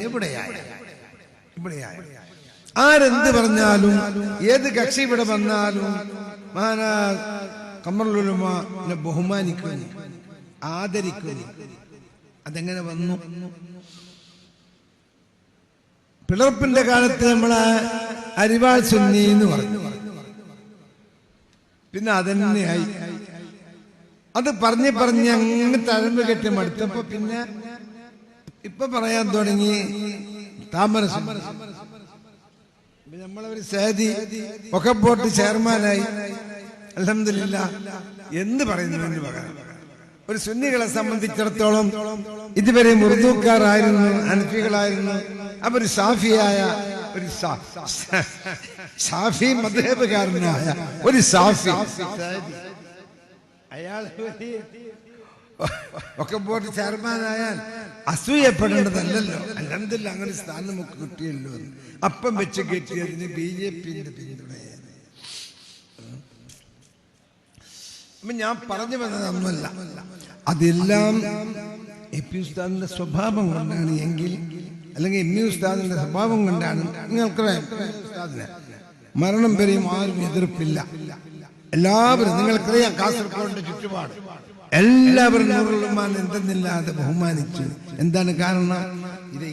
ഇവിടെയായി ആരെന്ത് പറഞ്ഞാലും ഏത് കക്ഷി ഇവിടെ വന്നാലും ഖമറുൽ ഉലമയെ ബഹുമാനിക്കുന്നു, ആദരിക്കുന്നു. അതെങ്ങനെ വന്നു? പിളർപ്പിന്റെ കാലത്ത് നമ്മളെ അരിവാൾ സുന്നി എന്ന് പറഞ്ഞു, പിന്നെ അതന്നെയായി. അത് പറഞ്ഞ് അങ്ങ് തഴമ്പ് കെട്ടി മടുത്തപ്പോ പിന്നെ ഇപ്പൊ പറയാൻ തുടങ്ങി താമര. നമ്മളൊരു സേതി ഒക്കെ ബോർഡ് ചെയർമാനായി, അൽഹംദുലില്ലാഹ്. എന്ത് പറയുന്നതിന് പകരം ഒരു സുന്നികളെ സംബന്ധിച്ചിടത്തോളം ഇതുവരെ ഉറുദുക്കാരായിരുന്നു, ഹനഫികളായിരുന്നു. അവർ ഷാഫിയായ ഒരു ഷാഫി മദ്ഹബുകാരനായ ഒരു ഷാഫി, അയാൾ ഒക്കെ ബോർഡ് ചെയർമാനായാൽ അസൂയപ്പെടേണ്ടതല്ലല്ലോ. അൽഹംദുലില്ലാഹ് അങ്ങനെ സ്ഥാനം നമുക്ക് കിട്ടിയല്ലോ. അപ്പം വെച്ച് കെട്ടിയതിന് BJPന്റെ പിന്തുണയാണ്. ഞാൻ പറഞ്ഞു വന്നതൊന്നുമല്ല, അതെല്ലാം EP ഉസ്താദിന്റെ സ്വഭാവം കൊണ്ടാണ് എങ്കിൽ, അല്ലെങ്കിൽ ME ഉസ്താദിന്റെ സ്വഭാവം കൊണ്ടാണ്. നിങ്ങൾക്കറിയാം, ഉസ്താദിന് മരണം വരെയും ആരും എതിർപ്പില്ല. എല്ലാവരും നിങ്ങൾക്കറിയാം, കാസർഗോഡിന്റെ ചുറ്റുപാട് എല്ലാവരും നൂറുൽ ഉലമാനെ എന്തെന്നില്ലാതെ ബഹുമാനിച്ചു. എന്താണ് കാരണം? ഇത്